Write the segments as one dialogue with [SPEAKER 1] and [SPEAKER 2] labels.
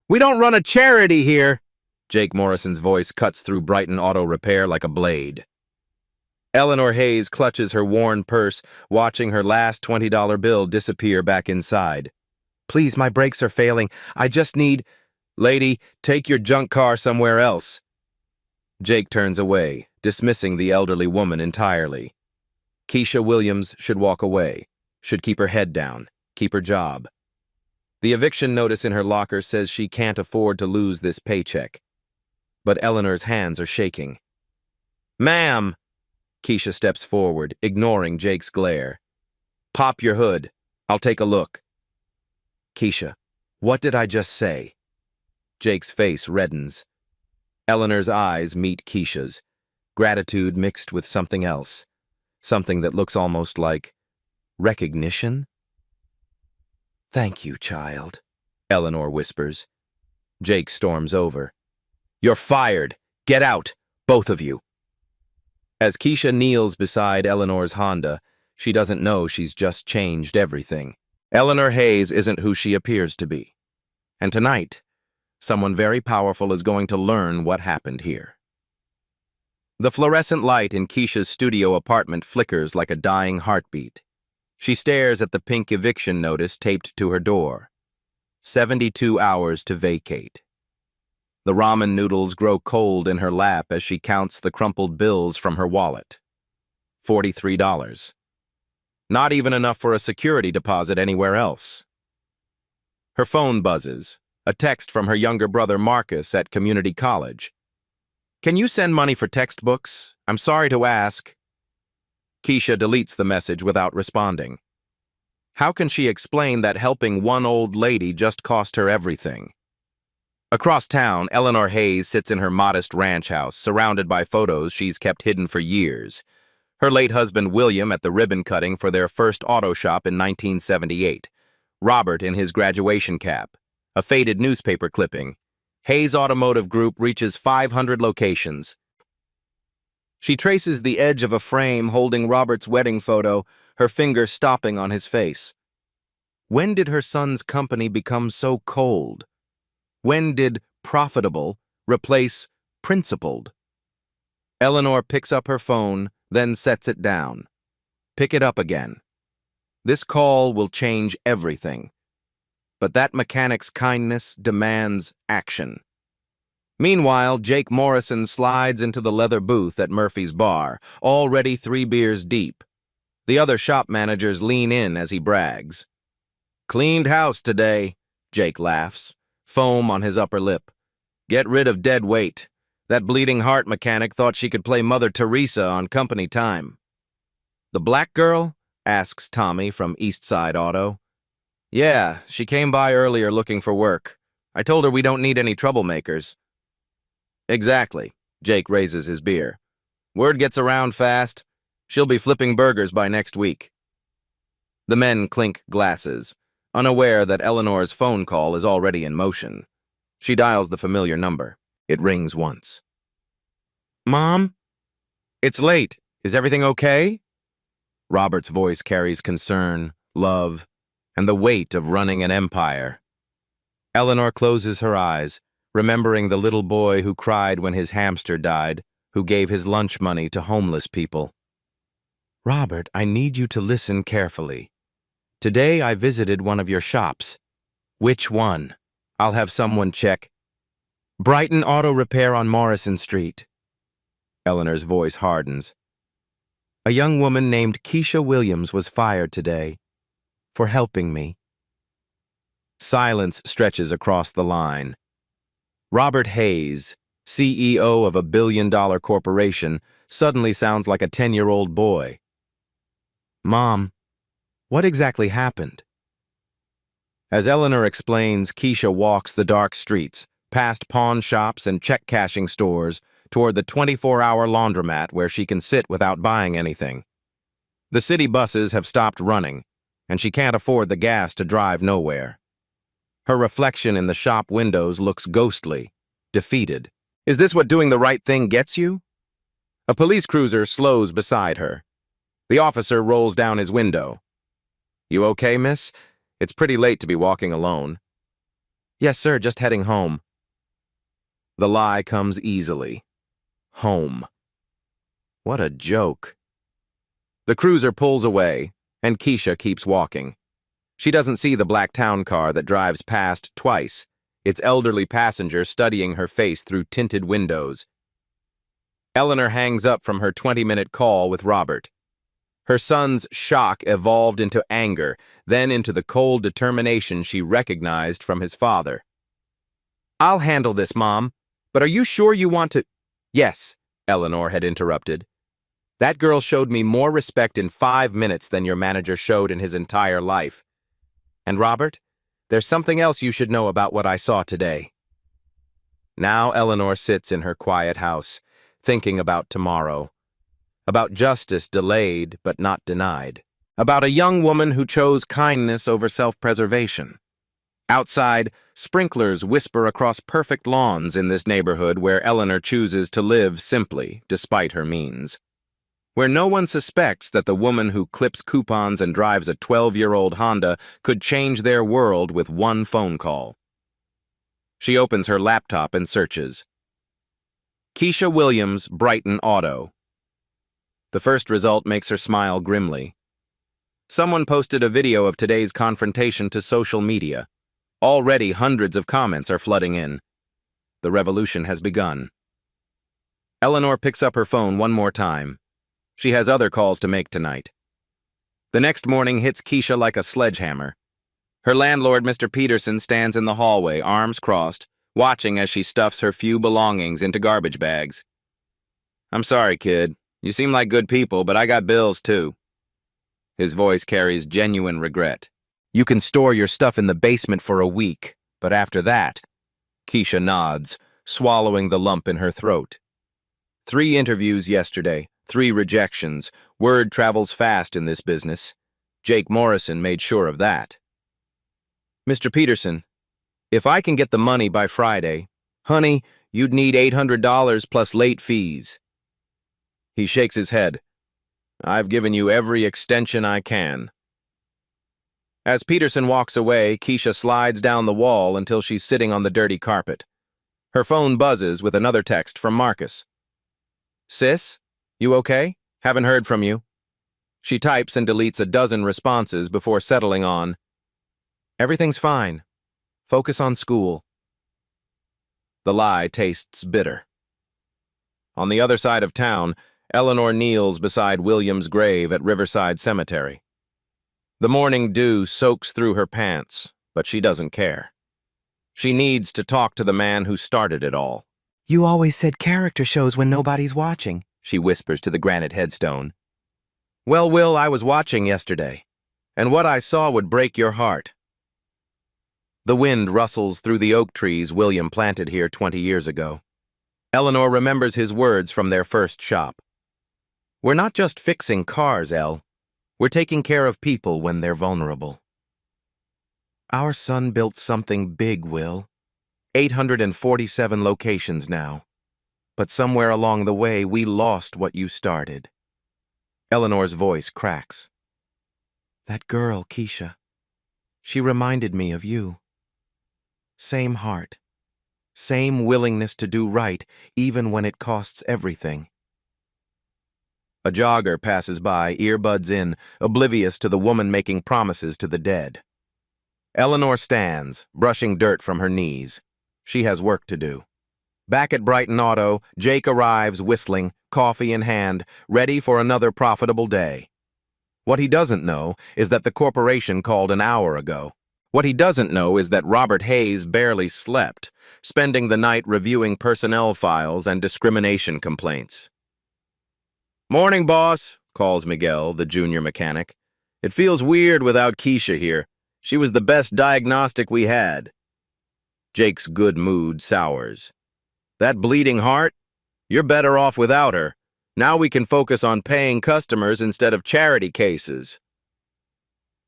[SPEAKER 1] We don't run a charity here. Jake Morrison's voice cuts through Brighton Auto Repair like a blade. Eleanor Hayes clutches her worn purse, watching her last $20 bill disappear back inside. Please, my brakes are failing. I just need... Lady, take your junk car somewhere else. Jake turns away, dismissing the elderly woman entirely. Keisha Williams should walk away, should keep her head down, keep her job. The eviction notice in her locker says she can't afford to lose this paycheck. But Eleanor's hands are shaking. Ma'am! Keisha steps forward, ignoring Jake's glare. Pop your hood. I'll take a look. Keisha, what did I just say? Jake's face reddens. Eleanor's eyes meet Keisha's, gratitude mixed with something else, something that looks almost like recognition. Thank you, child, Eleanor whispers. Jake storms over. You're fired. Get out, both of you. As Keisha kneels beside Eleanor's Honda, she doesn't know she's just changed everything. Eleanor Hayes isn't who she appears to be. And tonight, someone very powerful is going to learn what happened here. The fluorescent light in Keisha's studio apartment flickers like a dying heartbeat. She stares at the pink eviction notice taped to her door. 72 hours to vacate. The ramen noodles grow cold in her lap as she counts the crumpled bills from her wallet. $43. Not even enough for a security deposit anywhere else. Her phone buzzes, a text from her younger brother Marcus at community college. Can you send money for textbooks? I'm sorry to ask. Keisha deletes the message without responding. How can she explain that helping one old lady just cost her everything? Across town, Eleanor Hayes sits in her modest ranch house, surrounded by photos she's kept hidden for years. Her late husband William at the ribbon cutting for their first auto shop in 1978. Robert in his graduation cap. A faded newspaper clipping. Hayes Automotive Group reaches 500 locations. She traces the edge of a frame holding Robert's wedding photo, her finger stopping on his face. When did her son's company become so cold? When did profitable replace principled? Eleanor picks up her phone, then sets it down. Pick it up again. This call will change everything. But that mechanic's kindness demands action. Meanwhile, Jake Morrison slides into the leather booth at Murphy's bar, already 3 beers deep. The other shop managers lean in as he brags. Cleaned house today, Jake laughs, foam on his upper lip. Get rid of dead weight. That bleeding heart mechanic thought she could play Mother Teresa on company time. The black girl? Asks Tommy from East Side Auto. Yeah, she came by earlier looking for work. I told her we don't need any troublemakers. Exactly. Jake raises his beer. Word gets around fast. She'll be flipping burgers by next week. The men clink glasses, unaware that Eleanor's phone call is already in motion. She dials the familiar number. It rings once. Mom? It's late. Is everything okay? Robert's voice carries concern, love, and the weight of running an empire. Eleanor closes her eyes, remembering the little boy who cried when his hamster died, who gave his lunch money to homeless people. Robert, I need you to listen carefully. Today I visited one of your shops. Which one? I'll have someone check. Brighton Auto Repair on Morrison Street. Eleanor's voice hardens. A young woman named Keisha Williams was fired today for helping me. Silence stretches across the line. Robert Hayes, CEO of a billion-dollar corporation, suddenly sounds like a 10-year-old boy. Mom, what exactly happened? As Eleanor explains, Keisha walks the dark streets, past pawn shops and check-cashing stores, toward the 24-hour laundromat where she can sit without buying anything. The city buses have stopped running, and she can't afford the gas to drive nowhere. Her reflection in the shop windows looks ghostly, defeated. Is this what doing the right thing gets you? A police cruiser slows beside her. The officer rolls down his window. You okay, miss? It's pretty late to be walking alone. Yes, sir, just heading home. The lie comes easily. Home. What a joke. The cruiser pulls away, and Keisha keeps walking. She doesn't see the black town car that drives past twice, its elderly passenger studying her face through tinted windows. Eleanor hangs up from her 20-minute call with Robert. Her son's shock evolved into anger, then into the cold determination she recognized from his father. "I'll handle this, Mom, but are you sure you want to—" "Yes," Eleanor had interrupted. "That girl showed me more respect in 5 minutes than your manager showed in his entire life. And Robert, there's something else you should know about what I saw today." Now Eleanor sits in her quiet house, thinking about tomorrow. About justice delayed but not denied. About a young woman who chose kindness over self-preservation. Outside, sprinklers whisper across perfect lawns in this neighborhood where Eleanor chooses to live simply, despite her means. Where no one suspects that the woman who clips coupons and drives a 12-year-old Honda could change their world with one phone call. She opens her laptop and searches. Keisha Williams, Brighton Auto. The first result makes her smile grimly. Someone posted a video of today's confrontation to social media. Already hundreds of comments are flooding in. The revolution has begun. Eleanor picks up her phone one more time. She has other calls to make tonight. The next morning hits Keisha like a sledgehammer. Her landlord, Mr. Peterson, stands in the hallway, arms crossed, watching as she stuffs her few belongings into garbage bags. "I'm sorry, kid. You seem like good people, but I got bills, too." His voice carries genuine regret. "You can store your stuff in the basement for a week, but after that..." Keisha nods, swallowing the lump in her throat. 3 interviews yesterday, 3 rejections. Word travels fast in this business. Jake Morrison made sure of that. "Mr. Peterson, if I can get the money by Friday, honey, you'd need $800 plus late fees." He shakes his head. "I've given you every extension I can." As Peterson walks away, Keisha slides down the wall until she's sitting on the dirty carpet. Her phone buzzes with another text from Marcus. "Sis, you okay? Haven't heard from you." She types and deletes a dozen responses before settling on, "Everything's fine. Focus on school." The lie tastes bitter. On the other side of town, Eleanor kneels beside William's grave at Riverside Cemetery. The morning dew soaks through her pants, but she doesn't care. She needs to talk to the man who started it all. "You always said character shows when nobody's watching," she whispers to the granite headstone. "Well, Will, I was watching yesterday, and what I saw would break your heart." The wind rustles through the oak trees William planted here 20 years ago. Eleanor remembers his words from their first shop. "We're not just fixing cars, Elle. We're taking care of people when they're vulnerable." Our son built something big, Will. 847 locations now. But somewhere along the way, we lost what you started. Eleanor's voice cracks. "That girl, Keisha, she reminded me of you. Same heart. Same willingness to do right, even when it costs everything." A jogger passes by, earbuds in, oblivious to the woman making promises to the dead. Eleanor stands, brushing dirt from her knees. She has work to do. Back at Brighton Auto, Jake arrives whistling, coffee in hand, ready for another profitable day. What he doesn't know is that the corporation called an hour ago. What he doesn't know is that Robert Hayes barely slept, spending the night reviewing personnel files and discrimination complaints. "Morning, boss," calls Miguel, the junior mechanic. "It feels weird without Keisha here. She was the best diagnostic we had." Jake's good mood sours. "That bleeding heart? You're better off without her. Now we can focus on paying customers instead of charity cases."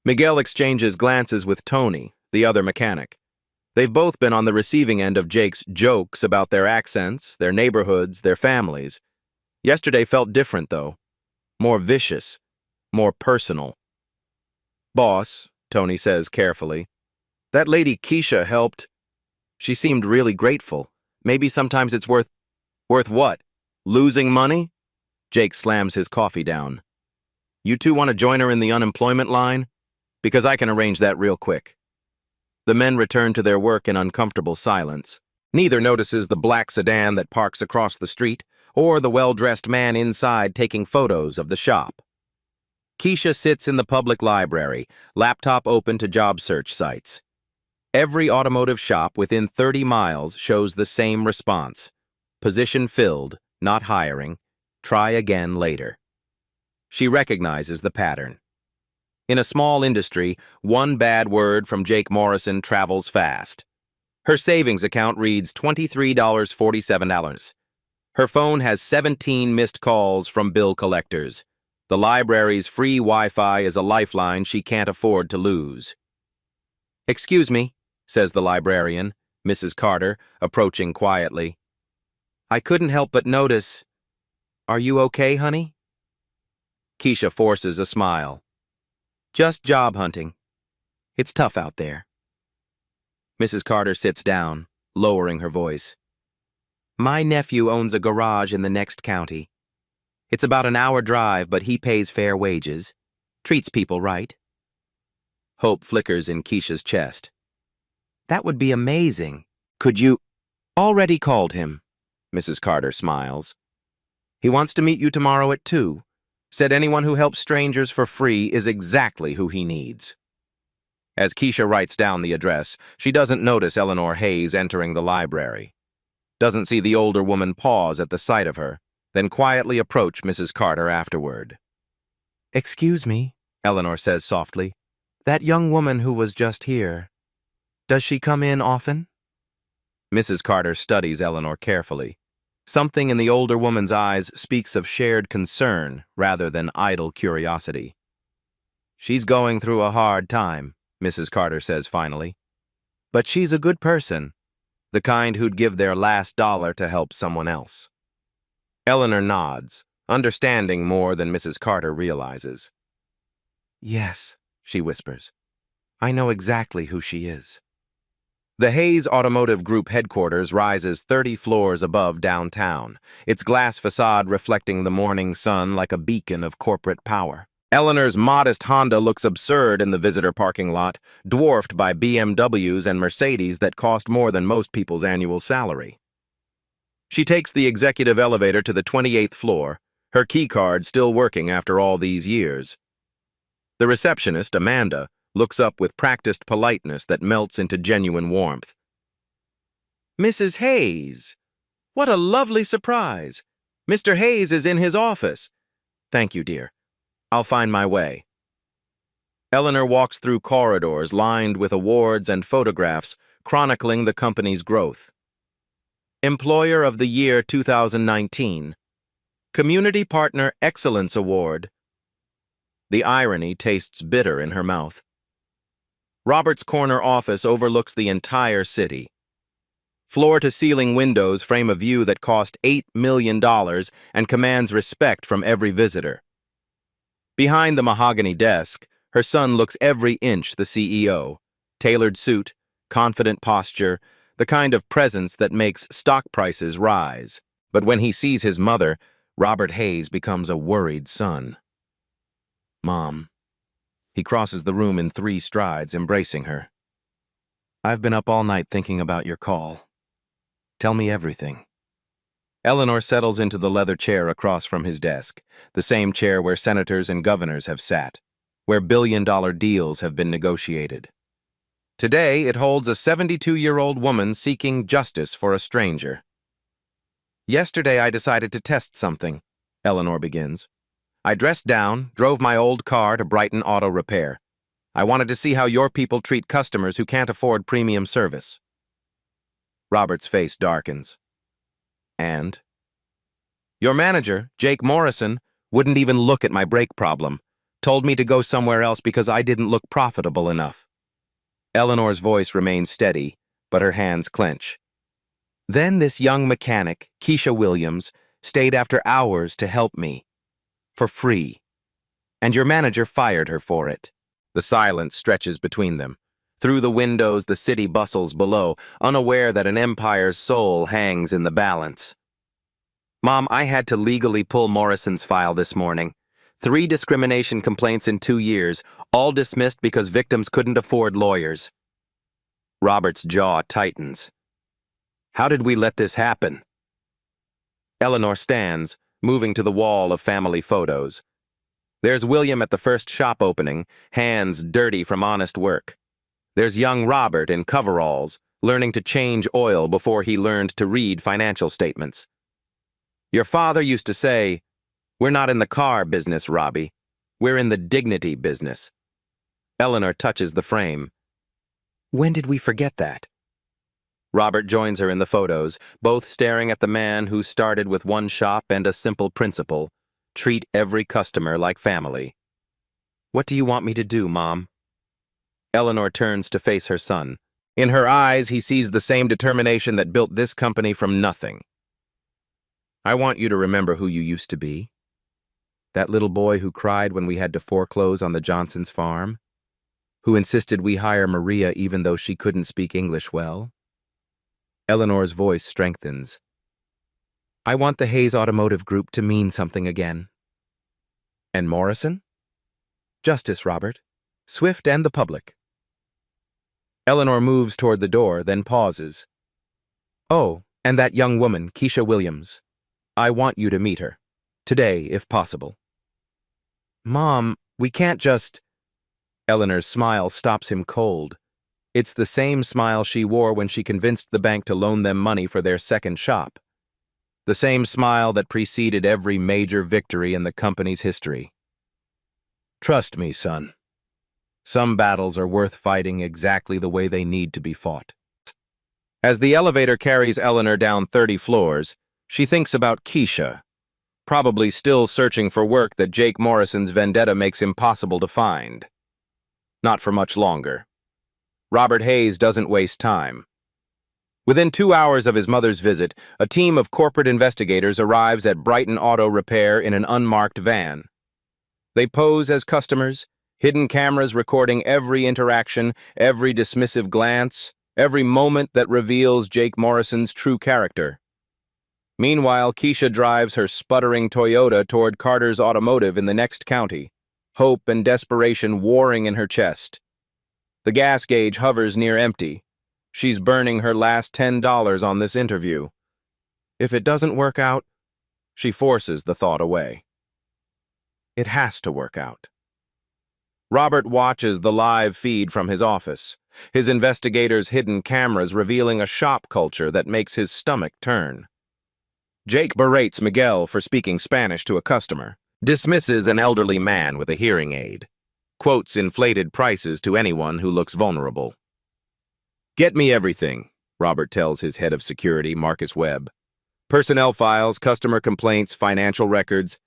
[SPEAKER 1] Miguel exchanges glances with Tony, the other mechanic. They've both been on the receiving end of Jake's jokes about their accents, their neighborhoods, their families. Yesterday felt different, though. More vicious. More personal. "Boss," Tony says carefully, "that lady Keisha helped..." She seemed really grateful. Maybe sometimes it's worth what? Losing money? Jake slams his coffee down. You two want to join her in the unemployment line? Because I can arrange that real quick. The men return to their work in uncomfortable silence. Neither notices the black sedan that parks across the street or the well-dressed man inside taking photos of the shop. Keisha sits in the public library, laptop open to job search sites. Every automotive shop within 30 miles shows the same response. Position filled, not hiring. Try again later. She recognizes the pattern. In a small industry, one bad word from Jake Morrison travels fast. Her savings account reads $23.47. Her phone has 17 missed calls from bill collectors. The library's free Wi-Fi is a lifeline she can't afford to lose. "Excuse me," says the librarian, Mrs. Carter, approaching quietly. "I couldn't help but notice. Are you okay, honey?" Keisha forces a smile. "Just job hunting. It's tough out there." Mrs. Carter sits down, lowering her voice. "My nephew owns a garage in the next county. It's about an hour drive, but he pays fair wages. Treats people right." Hope flickers in Keisha's chest. "That would be amazing. Could you—" "Already called him," Mrs. Carter smiles. "He wants to meet you tomorrow at 2. Said anyone who helps strangers for free is exactly who he needs." As Keisha writes down the address, she doesn't notice Eleanor Hayes entering the library. Doesn't see the older woman pause at the sight of her, then quietly approach Mrs. Carter afterward. "Excuse me," Eleanor says softly. "That young woman who was just here, does she come in often?" Mrs. Carter studies Eleanor carefully. Something in the older woman's eyes speaks of shared concern rather than idle curiosity. "She's going through a hard time," Mrs. Carter says finally. "But she's a good person, the kind who'd give their last dollar to help someone else." Eleanor nods, understanding more than Mrs. Carter realizes. "Yes," she whispers. "I know exactly who she is." The Hayes Automotive Group headquarters rises 30 floors above downtown, its glass facade reflecting the morning sun like a beacon of corporate power. Eleanor's modest Honda looks absurd in the visitor parking lot, dwarfed by BMWs and Mercedes that cost more than most people's annual salary. She takes the executive elevator to the 28th floor, her keycard still working after all these years. The receptionist, Amanda, looks up with practiced politeness that melts into genuine warmth. "Mrs. Hayes! What a lovely surprise! Mr. Hayes is in his office." "Thank you, dear. I'll find my way." Eleanor walks through corridors lined with awards and photographs chronicling the company's growth. Employer of the Year 2019. Community Partner Excellence Award. The irony tastes bitter in her mouth. Robert's corner office overlooks the entire city. Floor-to-ceiling windows frame a view that cost $8 million and commands respect from every visitor. Behind the mahogany desk, her son looks every inch the CEO. Tailored suit, confident posture, the kind of presence that makes stock prices rise. But when he sees his mother, Robert Hayes becomes a worried son. "Mom." He crosses the room in 3 strides, embracing her. "I've been up all night thinking about your call. Tell me everything." Eleanor settles into the leather chair across from his desk, the same chair where senators and governors have sat, where billion-dollar deals have been negotiated. Today, it holds a 72-year-old woman seeking justice for a stranger. "Yesterday, I decided to test something," Eleanor begins. "I dressed down, drove my old car to Brighton Auto Repair. I wanted to see how your people treat customers who can't afford premium service." Robert's face darkens. "And?" "Your manager, Jake Morrison, wouldn't even look at my brake problem. Told me to go somewhere else because I didn't look profitable enough." Eleanor's voice remains steady, but her hands clench. "Then this young mechanic, Keisha Williams, stayed after hours to help me. For free. And your manager fired her for it." The silence stretches between them. Through the windows, the city bustles below, unaware that an empire's soul hangs in the balance. Mom, I had to legally pull Morrison's file this morning. 3 discrimination complaints in 2 years, all dismissed because victims couldn't afford lawyers. Robert's jaw tightens. How did we let this happen? Eleanor stands, moving to the wall of family photos. There's William at the first shop opening, hands dirty from honest work. There's young Robert in coveralls, learning to change oil before he learned to read financial statements. Your father used to say, "We're not in the car business, Robbie. We're in the dignity business." Eleanor touches the frame. When did we forget that? Robert joins her in the photos, both staring at the man who started with one shop and a simple principle: treat every customer like family. What do you want me to do, Mom? Eleanor turns to face her son. In her eyes, he sees the same determination that built this company from nothing. I want you to remember who you used to be. That little boy who cried when we had to foreclose on the Johnsons' farm, who insisted we hire Maria even though she couldn't speak English well. Eleanor's voice strengthens. I want the Hayes Automotive Group to mean something again. And Morrison? Justice, Robert. Swift and the public. Eleanor moves toward the door, then pauses. Oh, and that young woman, Keisha Williams. I want you to meet her. Today, if possible. Mom, we can't just... Eleanor's smile stops him cold. It's the same smile she wore when she convinced the bank to loan them money for their second shop. The same smile that preceded every major victory in the company's history. Trust me, son. Some battles are worth fighting exactly the way they need to be fought. As the elevator carries Eleanor down 30 floors, she thinks about Keisha, probably still searching for work that Jake Morrison's vendetta makes impossible to find. Not for much longer. Robert Hayes doesn't waste time. Within 2 hours of his mother's visit, a team of corporate investigators arrives at Brighton Auto Repair in an unmarked van. They pose as customers, hidden cameras recording every interaction, every dismissive glance, every moment that reveals Jake Morrison's true character. Meanwhile, Keisha drives her sputtering Toyota toward Carter's Automotive in the next county, hope and desperation warring in her chest. The gas gauge hovers near empty. She's burning her last $10 on this interview. If it doesn't work out, she forces the thought away. It has to work out. Robert watches the live feed from his office, his investigators' hidden cameras revealing a shop culture that makes his stomach turn. Jake berates Miguel for speaking Spanish to a customer, dismisses an elderly man with a hearing aid, quotes inflated prices to anyone who looks vulnerable. Get me everything, Robert tells his head of security, Marcus Webb. Personnel files, customer complaints, financial records.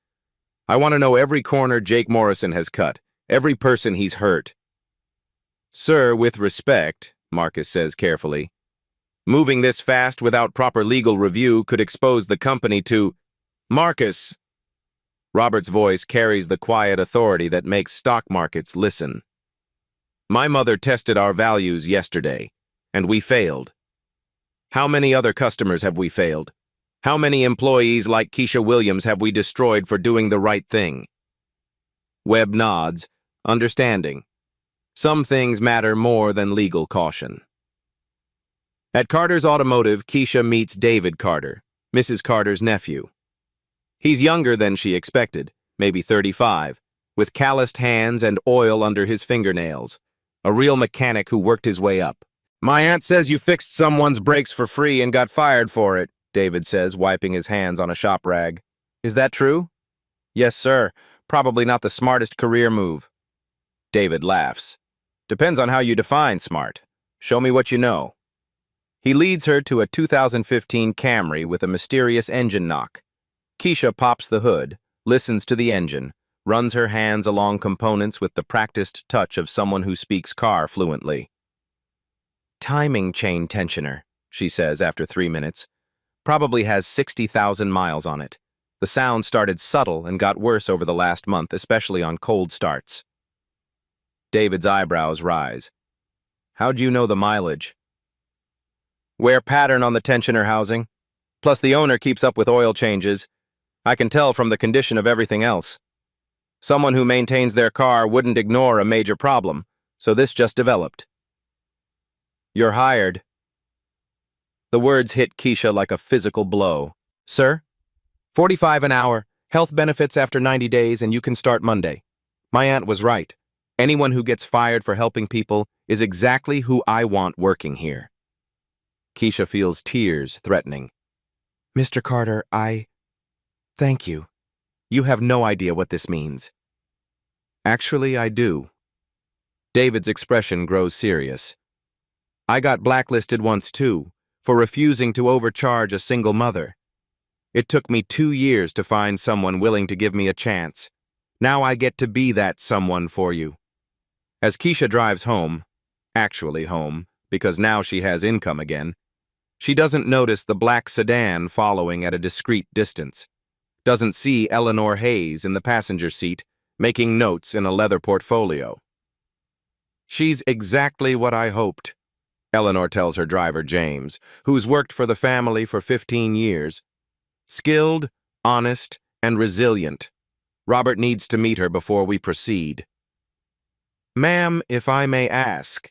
[SPEAKER 1] I want to know every corner Jake Morrison has cut, every person he's hurt. Sir, with respect, Marcus says carefully, moving this fast without proper legal review could expose the company to... Marcus! Robert's voice carries the quiet authority that makes stock markets listen. My mother tested our values yesterday, and we failed. How many other customers have we failed? How many employees like Keisha Williams have we destroyed for doing the right thing? Webb nods, understanding. Some things matter more than legal caution. At Carter's Automotive, Keisha meets David Carter, Mrs. Carter's nephew. He's younger than she expected, maybe 35, with calloused hands and oil under his fingernails, a real mechanic who worked his way up. My aunt says you fixed someone's brakes for free and got fired for it, David says, wiping his hands on a shop rag. Is that true? Yes, sir. Probably not the smartest career move. David laughs. Depends on how you define smart. Show me what you know. He leads her to a 2015 Camry with a mysterious engine knock. Keisha pops the hood, listens to the engine, runs her hands along components with the practiced touch of someone who speaks car fluently. Timing chain tensioner, she says after 3 minutes. Probably has 60,000 miles on it. The sound started subtle and got worse over the last month, especially on cold starts. David's eyebrows rise. How'd you know the mileage? Wear pattern on the tensioner housing. Plus the owner keeps up with oil changes. I can tell from the condition of everything else. Someone who maintains their car wouldn't ignore a major problem, so this just developed. You're hired. The words hit Keisha like a physical blow. Sir? 45 an hour, health benefits after 90 days, and you can start Monday. My aunt was right. Anyone who gets fired for helping people is exactly who I want working here. Keisha feels tears threatening. Mr. Carter, Thank you. You have no idea what this means. Actually, I do. David's expression grows serious. I got blacklisted once too, for refusing to overcharge a single mother. It took me 2 years to find someone willing to give me a chance. Now I get to be that someone for you. As Keisha drives home, actually home, because now she has income again, she doesn't notice the black sedan following at a discreet distance. Doesn't see Eleanor Hayes in the passenger seat, making notes in a leather portfolio. She's exactly what I hoped, Eleanor tells her driver James, who's worked for the family for 15 years. Skilled, honest, and resilient. Robert needs to meet her before we proceed. Ma'am, if I may ask,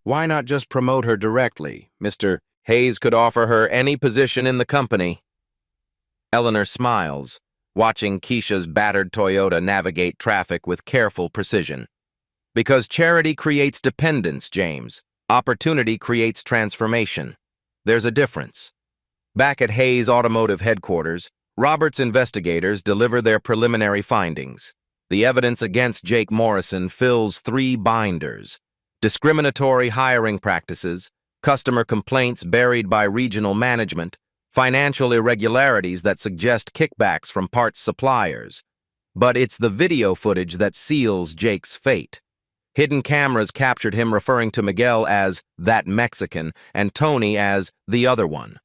[SPEAKER 1] why not just promote her directly? Mr. Hayes could offer her any position in the company. Eleanor smiles, watching Keisha's battered Toyota navigate traffic with careful precision. Because charity creates dependence, James. Opportunity creates transformation. There's a difference. Back at Hayes Automotive Headquarters, Robert's investigators deliver their preliminary findings. The evidence against Jake Morrison fills 3 binders: discriminatory hiring practices, customer complaints buried by regional management, financial irregularities that suggest kickbacks from parts suppliers. But it's the video footage that seals Jake's fate. Hidden cameras captured him referring to Miguel as that Mexican and Tony as the other one.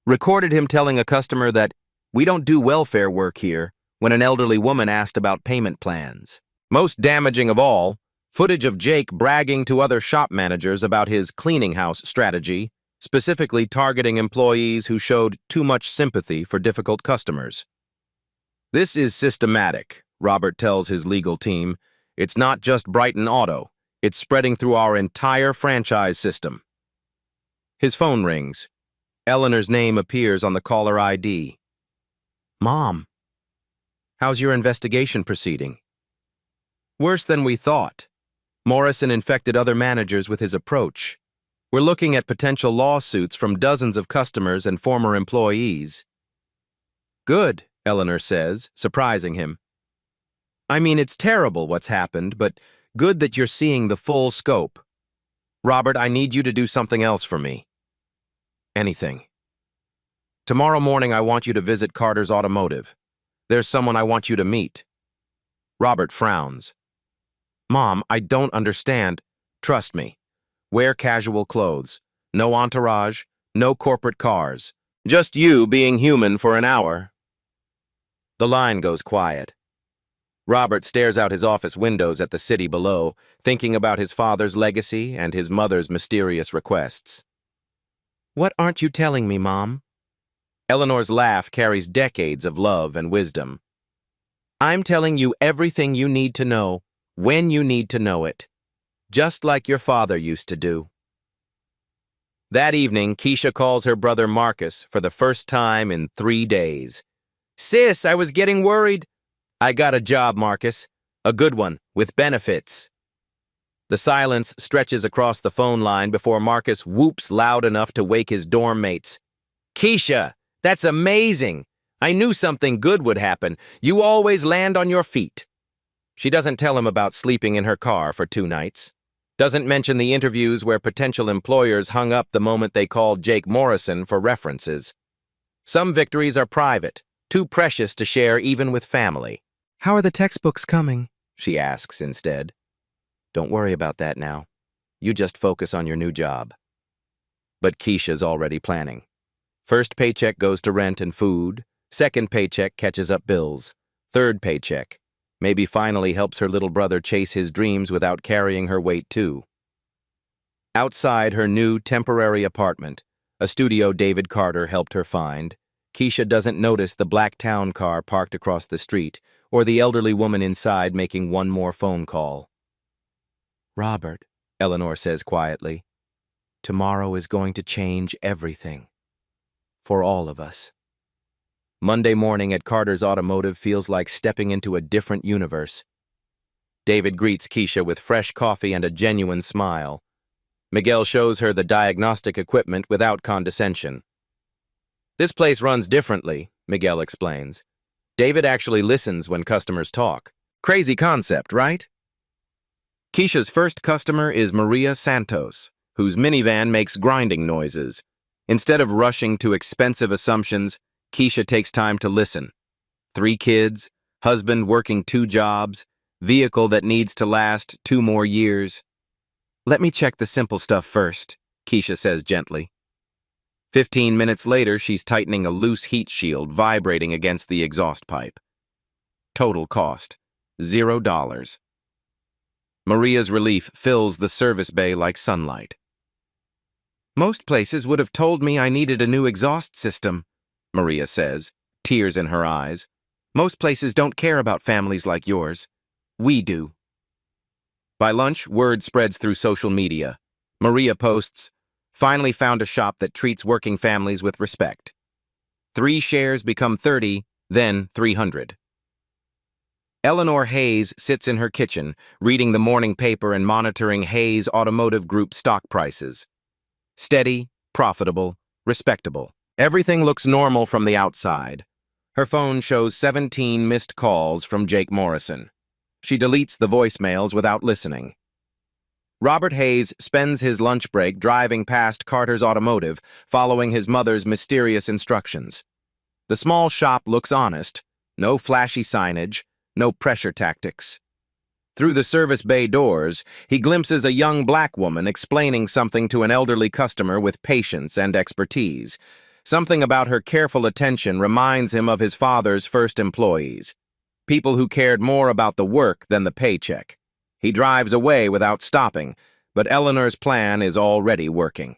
[SPEAKER 1] Recorded him telling a customer that, "We don't do welfare work here," when an elderly woman asked about payment plans. Most damaging of all, footage of Jake bragging to other shop managers about his cleaning house strategy, specifically targeting employees who showed too much sympathy for difficult customers. This is systematic, Robert tells his legal team. It's not just Brighton Auto. It's spreading through our entire franchise system. His phone rings. Eleanor's name appears on the caller ID. Mom, how's your investigation proceeding? Worse than we thought. Morrison infected other managers with his approach. We're looking at potential lawsuits from dozens of customers and former employees. Good, Eleanor says, surprising him. I mean, it's terrible what's happened, but good that you're seeing the full scope. Robert, I need you to do something else for me. Anything. Tomorrow morning, I want you to visit Carter's Automotive. There's someone I want you to meet. Robert frowns. Mom, I don't understand. Trust me. Wear casual clothes. No entourage, no corporate cars. Just you being human for an hour. The line goes quiet. Robert stares out his office windows at the city below, thinking about his father's legacy and his mother's mysterious requests. What aren't you telling me, Mom? Eleanor's laugh carries decades of love and wisdom. I'm telling you everything you need to know, when you need to know it, just like your father used to do. That evening, Keisha calls her brother Marcus for the first time in 3 days. Sis, I was getting worried. I got a job, Marcus. A good one, with benefits. The silence stretches across the phone line before Marcus whoops loud enough to wake his dorm mates. Keisha, that's amazing. I knew something good would happen. You always land on your feet. She doesn't tell him about sleeping in her car for 2 nights. Doesn't mention the interviews where potential employers hung up the moment they called Jake Morrison for references. Some victories are private, too precious to share even with family. How are the textbooks coming? She asks instead. Don't worry about that now. You just focus on your new job. But Keisha's already planning. First paycheck goes to rent and food. Second paycheck catches up bills. Third paycheck. Maybe finally helps her little brother chase his dreams without carrying her weight too. Outside her new temporary apartment, a studio David Carter helped her find, Keisha doesn't notice the black town car parked across the street or the elderly woman inside making one more phone call. "Robert," Eleanor says quietly, "tomorrow is going to change everything. For all of us." Monday morning at Carter's Automotive feels like stepping into a different universe. David greets Keisha with fresh coffee and a genuine smile. Miguel shows her the diagnostic equipment without condescension. "This place runs differently," Miguel explains. "David actually listens when customers talk. Crazy concept, right?" Keisha's first customer is Maria Santos, whose minivan makes grinding noises. Instead of rushing to expensive assumptions, Keisha takes time to listen. 3 kids, husband working 2 jobs, vehicle that needs to last 2 more years. "Let me check the simple stuff first," Keisha says gently. 15 minutes later, she's tightening a loose heat shield vibrating against the exhaust pipe. Total cost, $0. Maria's relief fills the service bay like sunlight. "Most places would have told me I needed a new exhaust system," Maria says, tears in her eyes. "Most places don't care about families like yours. We do." By lunch, word spreads through social media. Maria posts, "Finally found a shop that treats working families with respect. 3 shares become 30, then 300. Eleanor Hayes sits in her kitchen, reading the morning paper and monitoring Hayes Automotive Group stock prices. Steady, profitable, respectable. Everything looks normal from the outside. Her phone shows 17 missed calls from Jake Morrison. She deletes the voicemails without listening. Robert Hayes spends his lunch break driving past Carter's Automotive, following his mother's mysterious instructions. The small shop looks honest. No flashy signage, no pressure tactics. Through the service bay doors, he glimpses a young black woman explaining something to an elderly customer with patience and expertise. Something about her careful attention reminds him of his father's first employees. People who cared more about the work than the paycheck. He drives away without stopping, but Eleanor's plan is already working.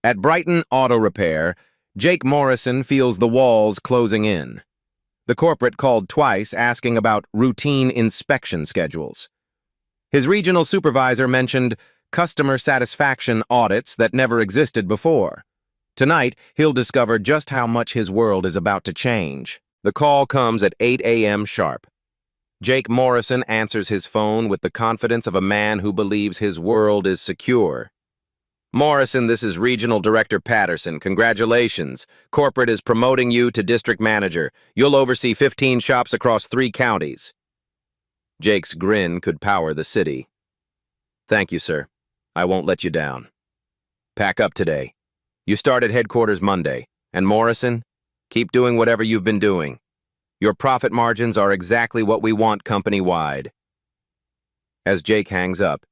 [SPEAKER 1] At Brighton Auto Repair, Jake Morrison feels the walls closing in. The corporate called twice asking about routine inspection schedules. His regional supervisor mentioned customer satisfaction audits that never existed before. Tonight, he'll discover just how much his world is about to change. The call comes at 8 a.m. sharp. Jake Morrison answers his phone with the confidence of a man who believes his world is secure. "Morrison, this is Regional Director Patterson. Congratulations. Corporate is promoting you to District Manager. You'll oversee 15 shops across 3 counties. Jake's grin could power the city. "Thank you, sir. I won't let you down. Pack up today. You start at headquarters Monday. And Morrison, keep doing whatever you've been doing. Your profit margins are exactly what we want company-wide." As Jake hangs up,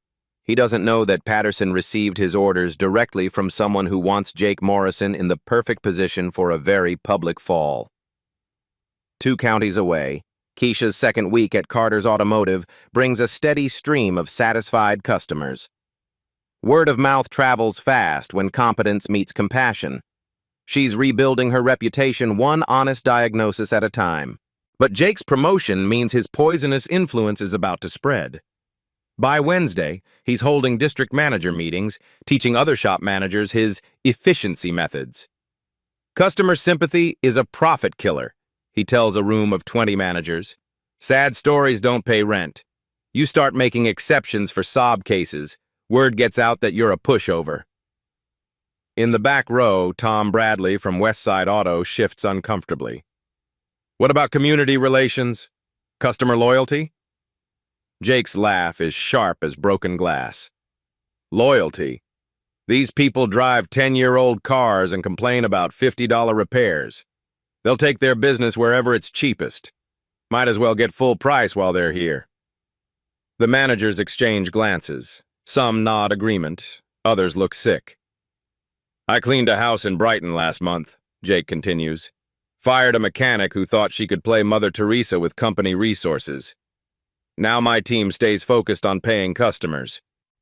[SPEAKER 1] he doesn't know that Patterson received his orders directly from someone who wants Jake Morrison in the perfect position for a very public fall. 2 counties away, Keisha's second week at Carter's Automotive brings a steady stream of satisfied customers. Word of mouth travels fast when competence meets compassion. She's rebuilding her reputation one honest diagnosis at a time. But Jake's promotion means his poisonous influence is about to spread. By Wednesday, he's holding district manager meetings, teaching other shop managers his efficiency methods. "Customer sympathy is a profit killer," he tells a room of 20 managers. "Sad stories don't pay rent. You start making exceptions for sob cases, word gets out that you're a pushover." In the back row, Tom Bradley from Westside Auto shifts uncomfortably. "What about community relations? Customer loyalty?" Jake's laugh is sharp as broken glass. "Loyalty? These people drive 10-year-old cars and complain about $50 repairs. They'll take their business wherever it's cheapest. Might as well get full price while they're here." The managers exchange glances. Some nod agreement, others look sick. "I cleaned a house in Brighton last month," Jake continues. "Fired a mechanic who thought she could play Mother Teresa with company resources. Now my team stays focused on paying customers.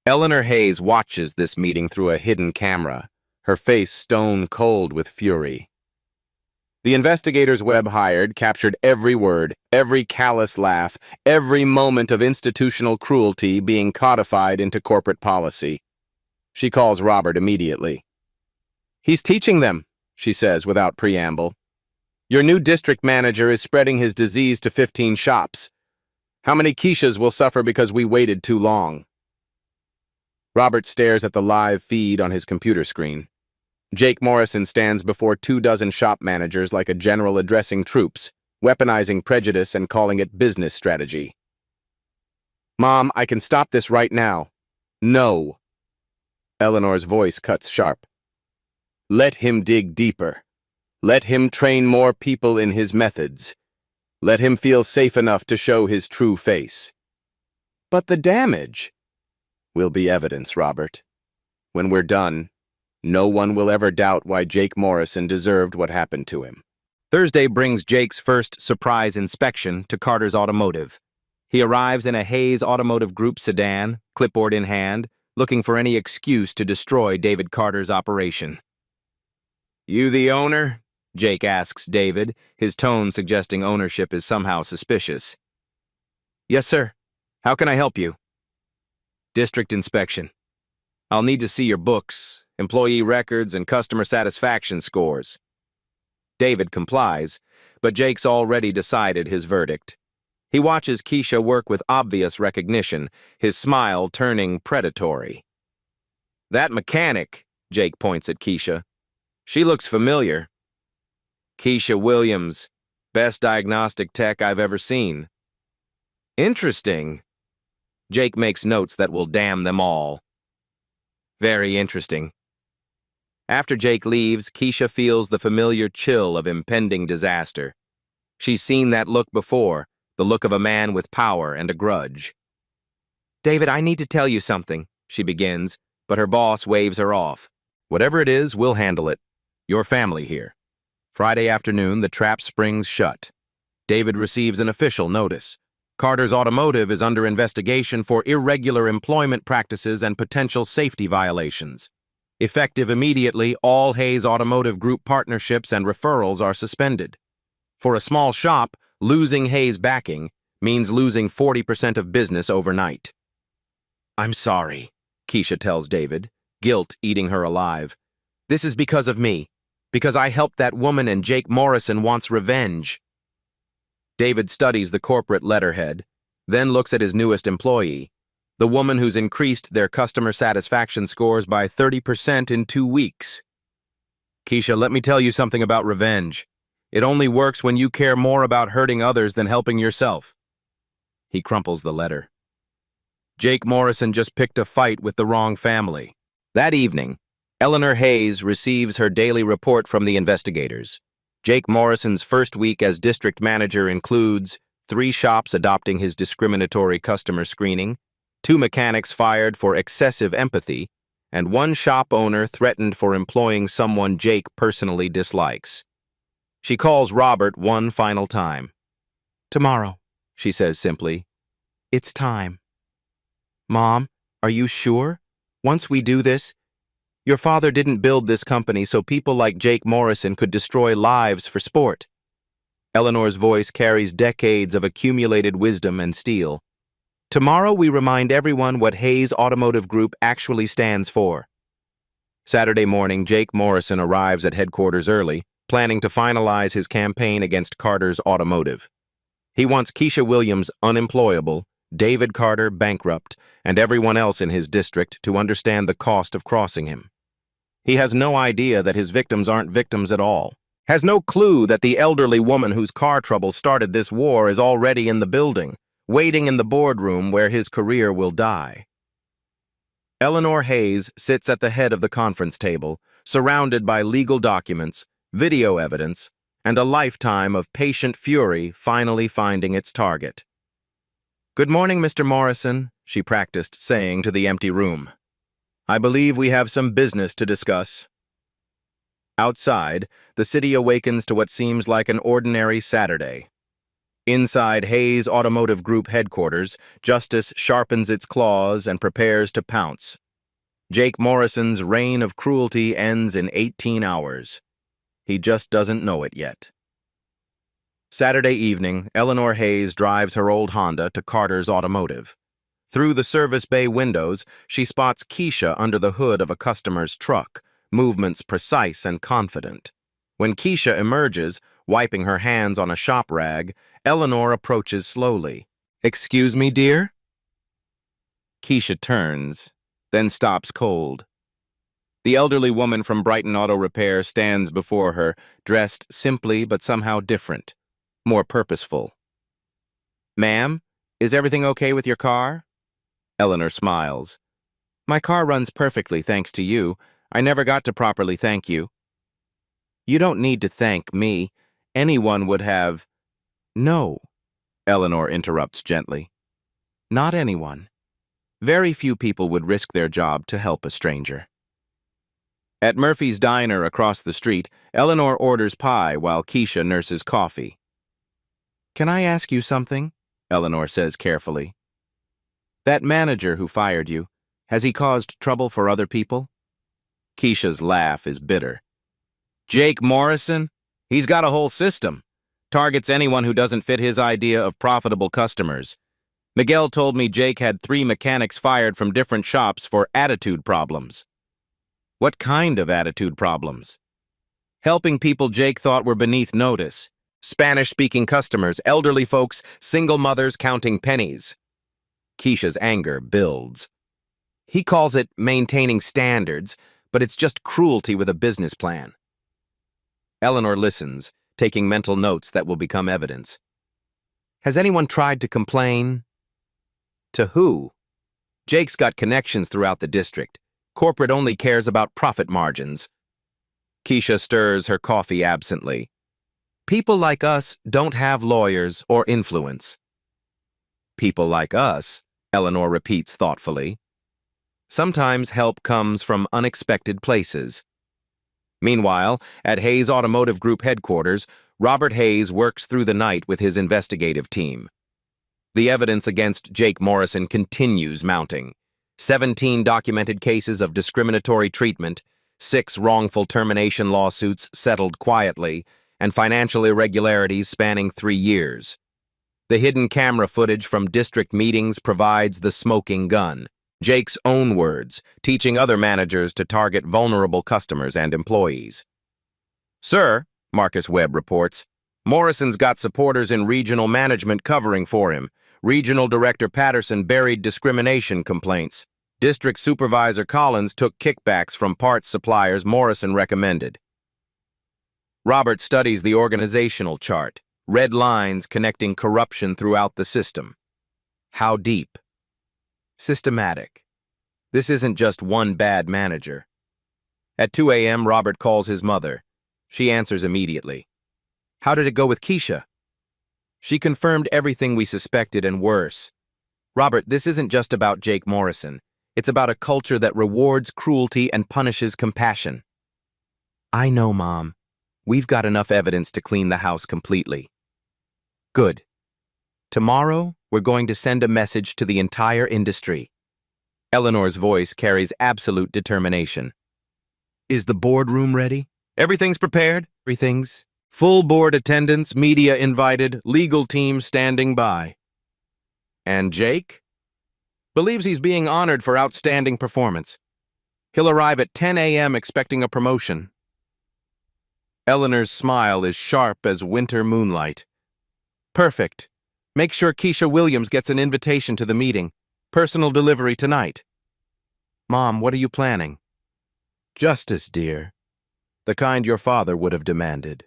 [SPEAKER 1] Eleanor Hayes watches this meeting through a hidden camera, her face stone cold with fury. The investigators Webb hired captured every word, every callous laugh, every moment of institutional cruelty being codified into corporate policy. She calls Robert immediately. "He's teaching them," she says without preamble. "Your new district manager is spreading his disease to 15 shops. How many Keishas will suffer because we waited too long?" Robert stares at the live feed on his computer screen. Jake Morrison stands before 24 shop managers like a general addressing troops, weaponizing prejudice and calling it business strategy. "Mom, I can stop this right now." "No." Eleanor's voice cuts sharp. "Let him dig deeper. Let him train more people in his methods. Let him feel safe enough to show his true face." "But the damage?" "Will be evidence, Robert. When we're done, no one will ever doubt why Jake Morrison deserved what happened to him." Thursday brings Jake's first surprise inspection to Carter's Automotive. He arrives in a Hayes Automotive Group sedan, clipboard in hand, looking for any excuse to destroy David Carter's operation. "You the owner?" Jake asks David, his tone suggesting ownership is somehow suspicious. "Yes, sir. How can I help you?" "District inspection. I'll need to see your books, employee records, and customer satisfaction scores." David complies, but Jake's already decided his verdict. He watches Keisha work with obvious recognition, his smile turning predatory. "That mechanic," Jake points at Keisha. "She looks familiar." "Keisha Williams, best diagnostic tech I've ever seen." "Interesting." Jake makes notes that will damn them all. "Very interesting." After Jake leaves, Keisha feels the familiar chill of impending disaster. She's seen that look before, the look of a man with power and a grudge. "David, I need to tell you something," she begins, but her boss waves her off. "Whatever it is, we'll handle it. Your family here." Friday afternoon, the trap springs shut. David receives an official notice. Carter's Automotive is under investigation for irregular employment practices and potential safety violations. Effective immediately, all Hayes Automotive Group partnerships and referrals are suspended. For a small shop, losing Hayes backing means losing 40% of business overnight. "I'm sorry," Keisha tells David, guilt eating her alive. "This is because of me, because I helped that woman and Jake Morrison wants revenge." David studies the corporate letterhead, then looks at his newest employee, the woman who's increased their customer satisfaction scores by 30% in 2 weeks. "Keisha, let me tell you something about revenge. It only works when you care more about hurting others than helping yourself." He crumples the letter. Jake Morrison just picked a fight with the wrong family. That evening, Eleanor Hayes receives her daily report from the investigators. Jake Morrison's first week as district manager includes 3 shops adopting his discriminatory customer screening, 2 mechanics fired for excessive empathy, and 1 shop owner threatened for employing someone Jake personally dislikes. She calls Robert one final time. "Tomorrow," she says simply. "It's time." "Mom, are you sure? Once we do this, your father didn't build this company so people like Jake Morrison could destroy lives for sport." Eleanor's voice carries decades of accumulated wisdom and steel. "Tomorrow we remind everyone what Hayes Automotive Group actually stands for." Saturday morning, Jake Morrison arrives at headquarters early, planning to finalize his campaign against Carter's Automotive. He wants Keisha Williams unemployable, David Carter bankrupt, and everyone else in his district to understand the cost of crossing him. He has no idea that his victims aren't victims at all. Has no clue that the elderly woman whose car trouble started this war is already in the building, waiting in the boardroom where his career will die. Eleanor Hayes sits at the head of the conference table, surrounded by legal documents, video evidence, and a lifetime of patient fury finally finding its target. "Good morning, Mr. Morrison," she practiced saying to the empty room. "I believe we have some business to discuss." Outside, the city awakens to what seems like an ordinary Saturday. Inside Hayes Automotive Group headquarters, justice sharpens its claws and prepares to pounce. Jake Morrison's reign of cruelty ends in 18 hours. He just doesn't know it yet. Saturday evening, Eleanor Hayes drives her old Honda to Carter's Automotive. Through the service bay windows, she spots Keisha under the hood of a customer's truck, movements precise and confident. When Keisha emerges, wiping her hands on a shop rag, Eleanor approaches slowly. "Excuse me, dear?" Keisha turns, then stops cold. The elderly woman from Brighton Auto Repair stands before her, dressed simply but somehow different, more purposeful. "Ma'am, is everything okay with your car?" Eleanor smiles. "My car runs perfectly, thanks to you. I never got to properly thank you." "You don't need to thank me. Anyone would have—" "No," Eleanor interrupts gently. "Not anyone. Very few people would risk their job to help a stranger." At Murphy's Diner across the street, Eleanor orders pie while Keisha nurses coffee. "Can I ask you something?" Eleanor says carefully. "That manager who fired you, has he caused trouble for other people?" Keisha's laugh is bitter. "Jake Morrison? He's got a whole system. Targets anyone who doesn't fit his idea of profitable customers. Miguel told me Jake had 3 mechanics fired from different shops for attitude problems." "What kind of attitude problems?" "Helping people Jake thought were beneath notice. Spanish-speaking customers, elderly folks, single mothers counting pennies." Keisha's anger builds. "He calls it maintaining standards, but it's just cruelty with a business plan." Eleanor listens, taking mental notes that will become evidence. "Has anyone tried to complain?" "To who?" "Jake's got connections throughout the district. Corporate only cares about profit margins." Keisha stirs her coffee absently. "People like us don't have lawyers or influence." "People like us," Eleanor repeats thoughtfully. "Sometimes help comes from unexpected places." Meanwhile, at Hayes Automotive Group headquarters, Robert Hayes works through the night with his investigative team. The evidence against Jake Morrison continues mounting. 17 documented cases of discriminatory treatment, 6 wrongful termination lawsuits settled quietly, and financial irregularities spanning 3 years. The hidden camera footage from district meetings provides the smoking gun. Jake's own words, teaching other managers to target vulnerable customers and employees. "Sir," Marcus Webb reports, "Morrison's got supporters in regional management covering for him. Regional Director Patterson buried discrimination complaints. District Supervisor Collins took kickbacks from parts suppliers Morrison recommended." Robert studies the organizational chart, red lines connecting corruption throughout the system. How deep? Systematic. This isn't just one bad manager. At 2 a.m., Robert calls his mother. She answers immediately. "How did it go with Keisha?" "She confirmed everything we suspected and worse." "Robert, this isn't just about Jake Morrison. It's about a culture that rewards cruelty and punishes compassion." "I know, Mom. We've got enough evidence to clean the house completely." "Good. Tomorrow, we're going to send a message to the entire industry." Eleanor's voice carries absolute determination. "Is the boardroom ready?" "Everything's prepared." "Everything's." "Full board attendance, media invited, legal team standing by." "And Jake?" "Believes he's being honored for outstanding performance. He'll arrive at 10 a.m. expecting a promotion." Eleanor's smile is sharp as winter moonlight. "Perfect. Make sure Keisha Williams gets an invitation to the meeting. Personal delivery tonight." "Mom, what are you planning?" "Justice, dear. The kind your father would have demanded."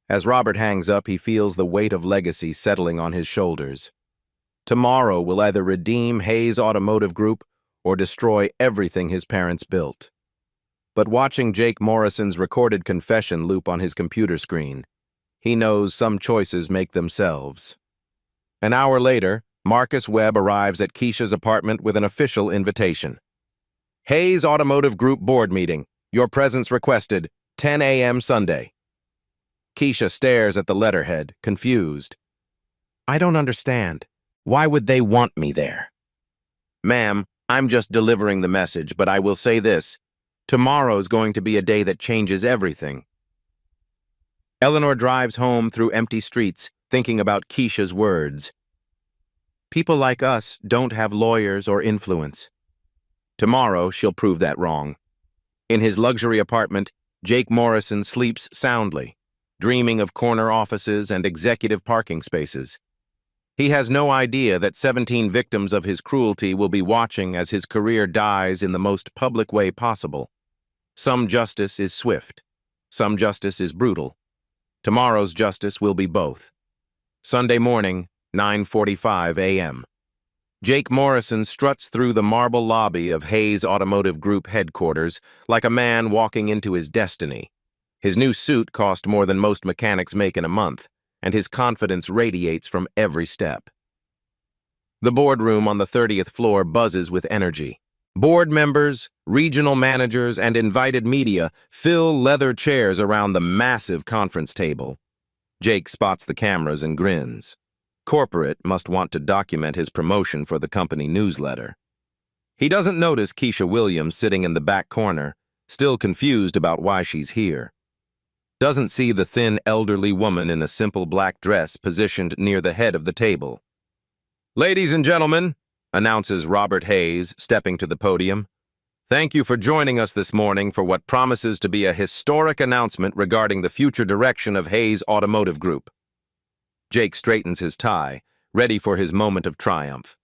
[SPEAKER 1] As Robert hangs up, he feels the weight of legacy settling on his shoulders. Tomorrow will either redeem Hayes Automotive Group or destroy everything his parents built. But watching Jake Morrison's recorded confession loop on his computer screen, he knows some choices make themselves. An hour later, Marcus Webb arrives at Keisha's apartment with an official invitation. "Hayes Automotive Group Board Meeting. Your presence requested. 10 a.m. Sunday." Keisha stares at the letterhead, confused. I don't understand. Why would they want me there? Ma'am, I'm just delivering the message, but I will say this. Tomorrow's going to be a day that changes everything. Eleanor drives home through empty streets, thinking about Keisha's words. People like us don't have lawyers or influence. Tomorrow, she'll prove that wrong. In his luxury apartment, Jake Morrison sleeps soundly, dreaming of corner offices and executive parking spaces. He has no idea that 17 victims of his cruelty will be watching as his career dies in the most public way possible. Some justice is swift. Some justice is brutal. Tomorrow's justice will be both. Sunday morning, 9:45 a.m. Jake Morrison struts through the marble lobby of Hayes Automotive Group headquarters like a man walking into his destiny. His new suit cost more than most mechanics make in a month, and his confidence radiates from every step. The boardroom on the 30th floor buzzes with energy. Board members, regional managers, and invited media fill leather chairs around the massive conference table. Jake spots the cameras and grins. Corporate must want to document his promotion for the company newsletter. He doesn't notice Keisha Williams sitting in the back corner, still confused about why she's here. Doesn't see the thin, elderly woman in a simple black dress positioned near the head of the table. "Ladies and gentlemen," announces Robert Hayes, stepping to the podium, "thank you for joining us this morning for what promises to be a historic announcement regarding the future direction of Hayes Automotive Group." Jake straightens his tie, ready for his moment of triumph.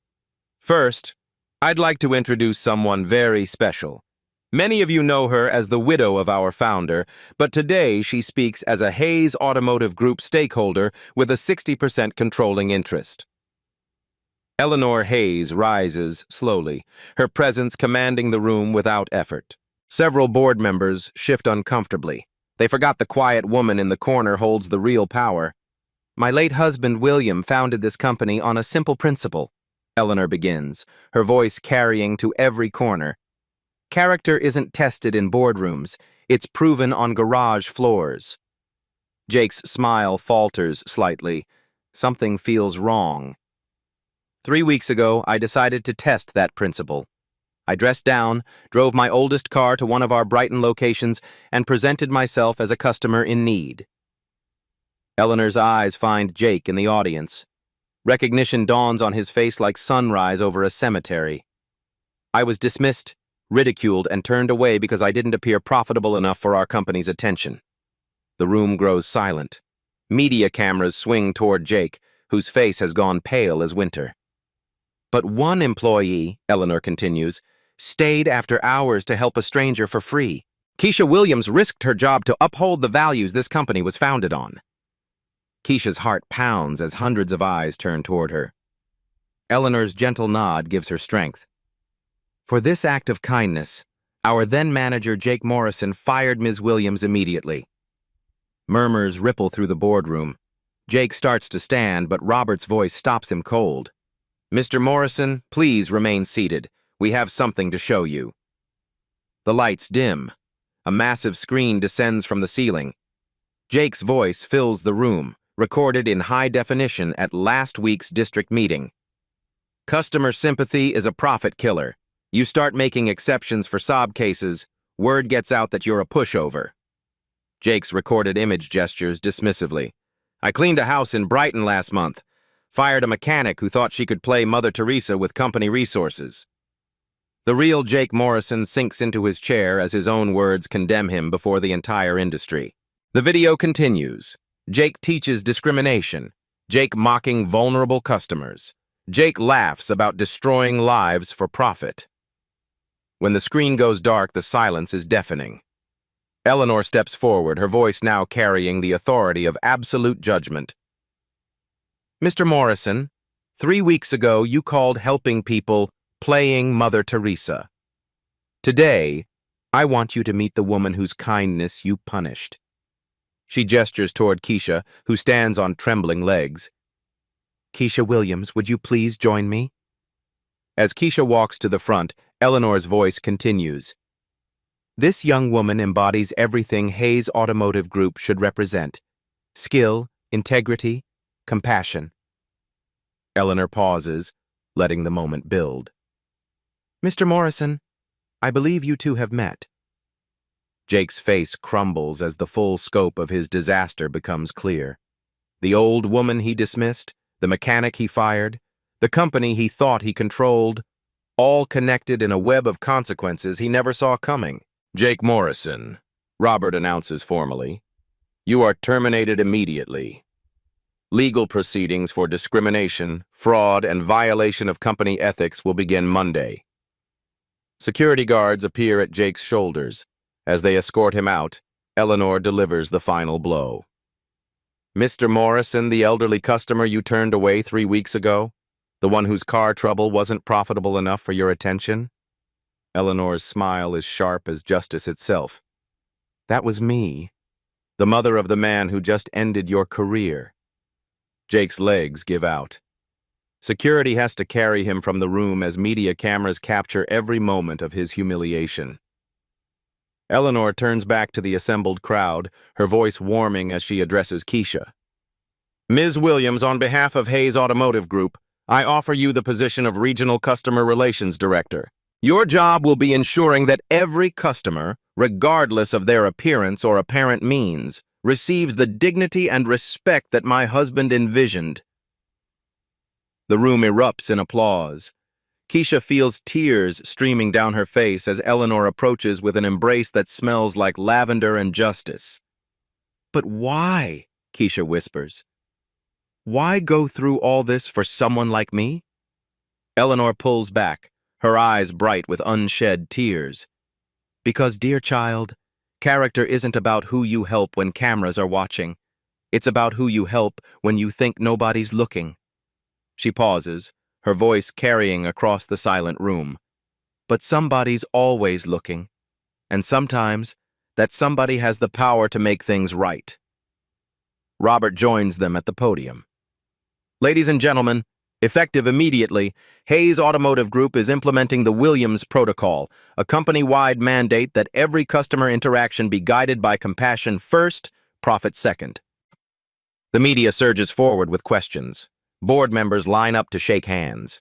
[SPEAKER 1] "First, I'd like to introduce someone very special. Many of you know her as the widow of our founder, but today she speaks as a Hayes Automotive Group stakeholder with a 60% controlling interest." Eleanor Hayes rises slowly, her presence commanding the room without effort. Several board members shift uncomfortably. They forgot the quiet woman in the corner holds the real power. "My late husband, William, founded this company on a simple principle," Eleanor begins, her voice carrying to every corner. "Character isn't tested in boardrooms, it's proven on garage floors." Jake's smile falters slightly. Something feels wrong. 3 weeks ago, I decided to test that principle. I dressed down, drove my oldest car to one of our Brighton locations, and presented myself as a customer in need. Eleanor's eyes find Jake in the audience. Recognition dawns on his face like sunrise over a cemetery. I was dismissed, ridiculed, and turned away because I didn't appear profitable enough for our company's attention. The room grows silent. Media cameras swing toward Jake, whose face has gone pale as winter. "But one employee," Eleanor continues, "stayed after hours to help a stranger for free. Keisha Williams risked her job to uphold the values this company was founded on." Keisha's heart pounds as hundreds of eyes turn toward her. Eleanor's gentle nod gives her strength. For this act of kindness, our then-manager Jake Morrison fired Ms. Williams immediately. Murmurs ripple through the boardroom. Jake starts to stand, but Robert's voice stops him cold. "Mr. Morrison, please remain seated. We have something to show you." The lights dim. A massive screen descends from the ceiling. Jake's voice fills the room, recorded in high definition at last week's district meeting. "Customer sympathy is a profit killer. You start making exceptions for sob cases, word gets out that you're a pushover." Jake's recorded image gestures dismissively. "I cleaned a house in Brighton last month. Fired a mechanic who thought she could play Mother Teresa with company resources." The real Jake Morrison sinks into his chair as his own words condemn him before the entire industry. The video continues. Jake teaches discrimination. Jake mocking vulnerable customers. Jake laughs about destroying lives for profit. When the screen goes dark, the silence is deafening. Eleanor steps forward, her voice now carrying the authority of absolute judgment. "Mr. Morrison, 3 weeks ago you called helping people playing Mother Teresa. Today, I want you to meet the woman whose kindness you punished." She gestures toward Keisha, who stands on trembling legs. "Keisha Williams, would you please join me?" As Keisha walks to the front, Eleanor's voice continues. "This young woman embodies everything Hayes Automotive Group should represent: skill, integrity, compassion. Eleanor pauses, letting the moment build. Mr. Morrison, I believe you two have met. Jake's face crumbles as the full scope of his disaster becomes clear. The old woman he dismissed, the mechanic he fired, the company he thought he controlled, all connected in a web of consequences he never saw coming. Jake Morrison, Robert announces formally, you are terminated immediately. Legal proceedings for discrimination, fraud, and violation of company ethics will begin Monday. Security guards appear at Jake's shoulders. As they escort him out, Eleanor delivers the final blow. Mr. Morrison, the elderly customer you turned away 3 weeks ago? The one whose car trouble wasn't profitable enough for your attention? Eleanor's smile is sharp as justice itself. That was me, the mother of the man who just ended your career. Jake's legs give out. Security has to carry him from the room as media cameras capture every moment of his humiliation. Eleanor turns back to the assembled crowd, her voice warming as she addresses Keisha. Ms. Williams, on behalf of Hayes Automotive Group, I offer you the position of Regional Customer Relations Director. Your job will be ensuring that every customer, regardless of their appearance or apparent means, receives the dignity and respect that my husband envisioned. The room erupts in applause. Keisha feels tears streaming down her face as Eleanor approaches with an embrace that smells like lavender and justice. But why? Keisha whispers. Why go through all this for someone like me? Eleanor pulls back, her eyes bright with unshed tears. Because, dear child, character isn't about who you help when cameras are watching. It's about who you help when you think nobody's looking. She pauses, her voice carrying across the silent room. But somebody's always looking, and sometimes that somebody has the power to make things right. Robert joins them at the podium. Ladies and gentlemen, effective immediately, Hayes Automotive Group is implementing the Williams Protocol, a company-wide mandate that every customer interaction be guided by compassion first, profit second. The media surges forward with questions. Board members line up to shake hands.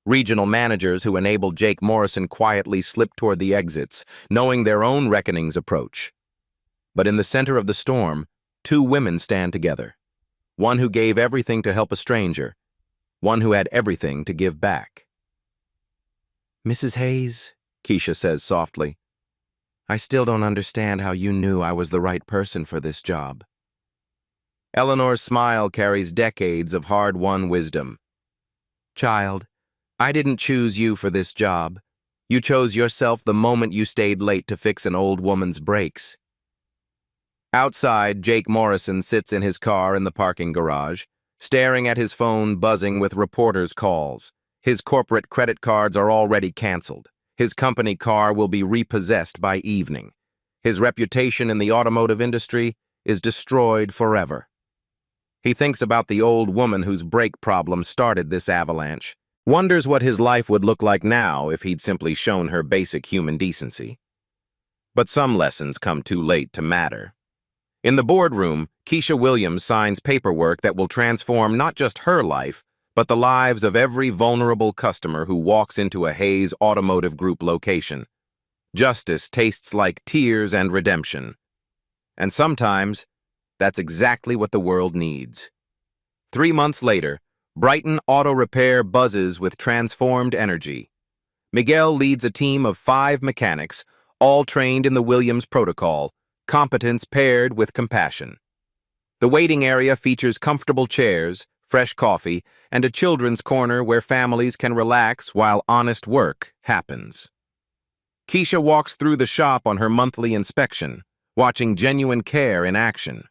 [SPEAKER 1] Regional managers who enabled Jake Morrison quietly slip toward the exits, knowing their own reckonings approach. But in the center of the storm, 2 women stand together. One who gave everything to help a stranger, one who had everything to give back. Mrs. Hayes, Keisha says softly, I still don't understand how you knew I was the right person for this job. Eleanor's smile carries decades of hard-won wisdom. Child, I didn't choose you for this job. You chose yourself the moment you stayed late to fix an old woman's brakes. Outside, Jake Morrison sits in his car in the parking garage, staring at his phone buzzing with reporters' calls. His corporate credit cards are already canceled. His company car will be repossessed by evening. His reputation in the automotive industry is destroyed forever. He thinks about the old woman whose brake problem started this avalanche, wonders what his life would look like now if he'd simply shown her basic human decency. But some lessons come too late to matter. In the boardroom, Keisha Williams signs paperwork that will transform not just her life, but the lives of every vulnerable customer who walks into a Hayes Automotive Group location. Justice tastes like tears and redemption. And sometimes, that's exactly what the world needs. 3 months later, Brighton Auto Repair buzzes with transformed energy. Miguel leads a team of 5 mechanics, all trained in the Williams Protocol, competence paired with compassion. The waiting area features comfortable chairs, fresh coffee, and a children's corner where families can relax while honest work happens. Keisha walks through the shop on her monthly inspection, watching genuine care in action.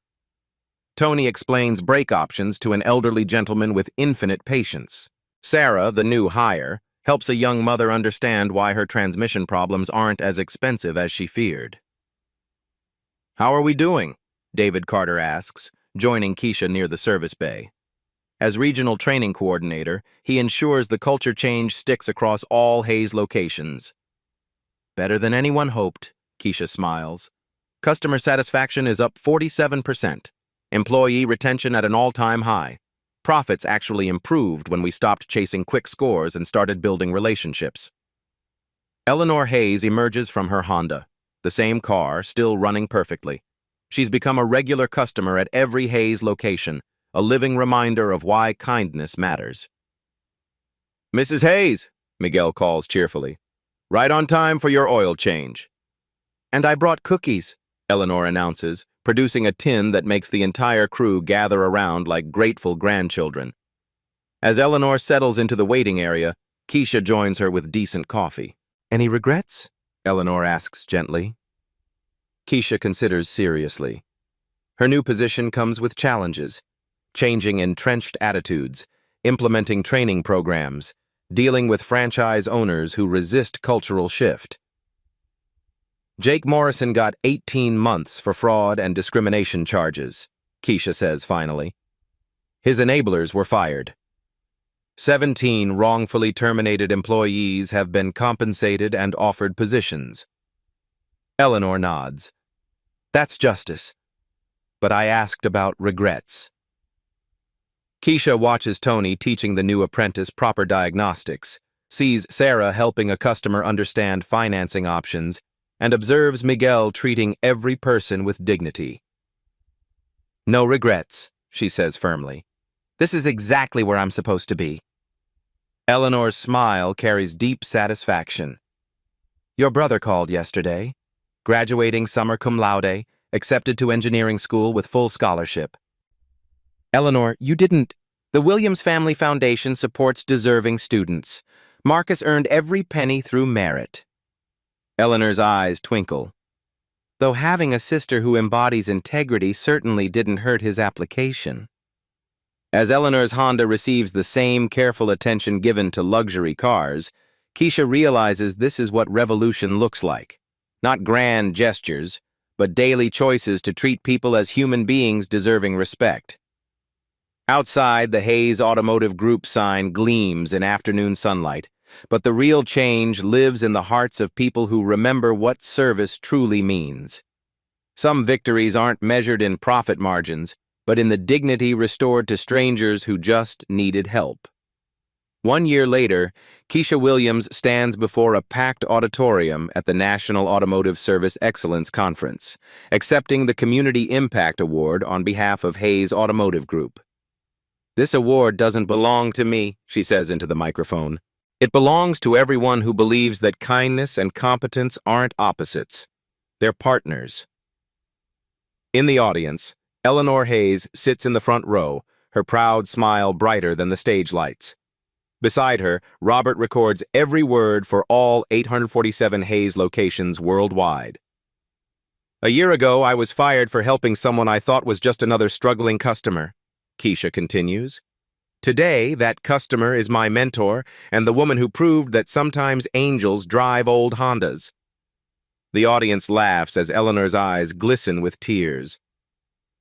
[SPEAKER 1] Tony explains brake options to an elderly gentleman with infinite patience. Sarah, the new hire, helps a young mother understand why her transmission problems aren't as expensive as she feared. How are we doing? David Carter asks, joining Keisha near the service bay. As regional training coordinator, he ensures the culture change sticks across all Hayes locations. Better than anyone hoped, Keisha smiles. Customer satisfaction is up 47%. Employee retention at an all-time high. Profits actually improved when we stopped chasing quick scores and started building relationships. Eleanor Hayes emerges from her Honda, the same car, still running perfectly. She's become a regular customer at every Hayes location, a living reminder of why kindness matters. "Mrs. Hayes," Miguel calls cheerfully. "Right on time for your oil change." "And I brought cookies," Eleanor announces, producing a tin that makes the entire crew gather around like grateful grandchildren. As Eleanor settles into the waiting area, Keisha joins her with decent coffee. "Any regrets?" Eleanor asks gently. Keisha considers seriously. Her new position comes with challenges: changing entrenched attitudes, implementing training programs, dealing with franchise owners who resist cultural shift. "Jake Morrison got 18 months for fraud and discrimination charges," Keisha says finally. "His enablers were fired. 17 wrongfully terminated employees have been compensated and offered positions." Eleanor nods. "That's justice. But I asked about regrets." Keisha watches Tony teaching the new apprentice proper diagnostics, sees Sarah helping a customer understand financing options, and observes Miguel treating every person with dignity. "No regrets," she says firmly. "This is exactly where I'm supposed to be." Eleanor's smile carries deep satisfaction. "Your brother called yesterday. Graduating summa cum laude, accepted to engineering school with full scholarship." "Eleanor, you didn't—" "The Williams Family Foundation supports deserving students. Marcus earned every penny through merit." Eleanor's eyes twinkle. "Though having a sister who embodies integrity certainly didn't hurt his application." As Eleanor's Honda receives the same careful attention given to luxury cars, Keisha realizes this is what revolution looks like. Not grand gestures, but daily choices to treat people as human beings deserving respect. Outside, the Hayes Automotive Group sign gleams in afternoon sunlight, but the real change lives in the hearts of people who remember what service truly means. Some victories aren't measured in profit margins, but in the dignity restored to strangers who just needed help. 1 year later, Keisha Williams stands before a packed auditorium at the National Automotive Service Excellence Conference, accepting the Community Impact Award on behalf of Hayes Automotive Group. "This award doesn't belong to me," she says into the microphone. "It belongs to everyone who believes that kindness and competence aren't opposites. They're partners." In the audience, Eleanor Hayes sits in the front row, her proud smile brighter than the stage lights. Beside her, Robert records every word for all 847 Hayes locations worldwide. "A year ago, I was fired for helping someone I thought was just another struggling customer," Keisha continues. "Today, that customer is my mentor and the woman who proved that sometimes angels drive old Hondas." The audience laughs as Eleanor's eyes glisten with tears.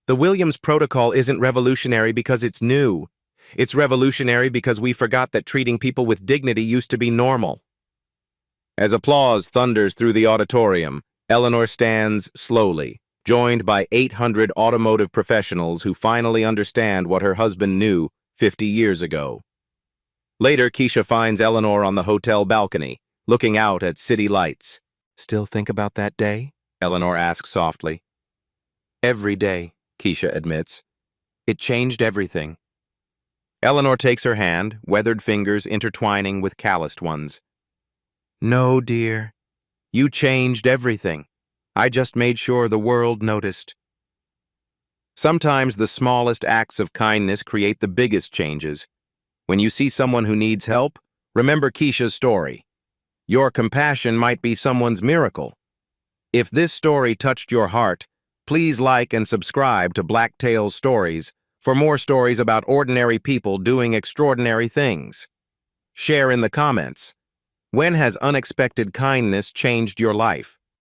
[SPEAKER 1] "The Williams Protocol isn't revolutionary because it's new. It's revolutionary because we forgot that treating people with dignity used to be normal." As applause thunders through the auditorium, Eleanor stands slowly, joined by 800 automotive professionals who finally understand what her husband knew 50 years ago. Later, Keisha finds Eleanor on the hotel balcony, looking out at city lights. "Still think about that day?" Eleanor asks softly. "Every day," Keisha admits. "It changed everything." Eleanor takes her hand, weathered fingers intertwining with calloused ones. "No, dear. You changed everything. I just made sure the world noticed." Sometimes the smallest acts of kindness create the biggest changes. When you see someone who needs help, remember Keisha's story. Your compassion might be someone's miracle. If this story touched your heart, please like and subscribe to Black Tales Stories for more stories about ordinary people doing extraordinary things. Share in the comments. When has unexpected kindness changed your life?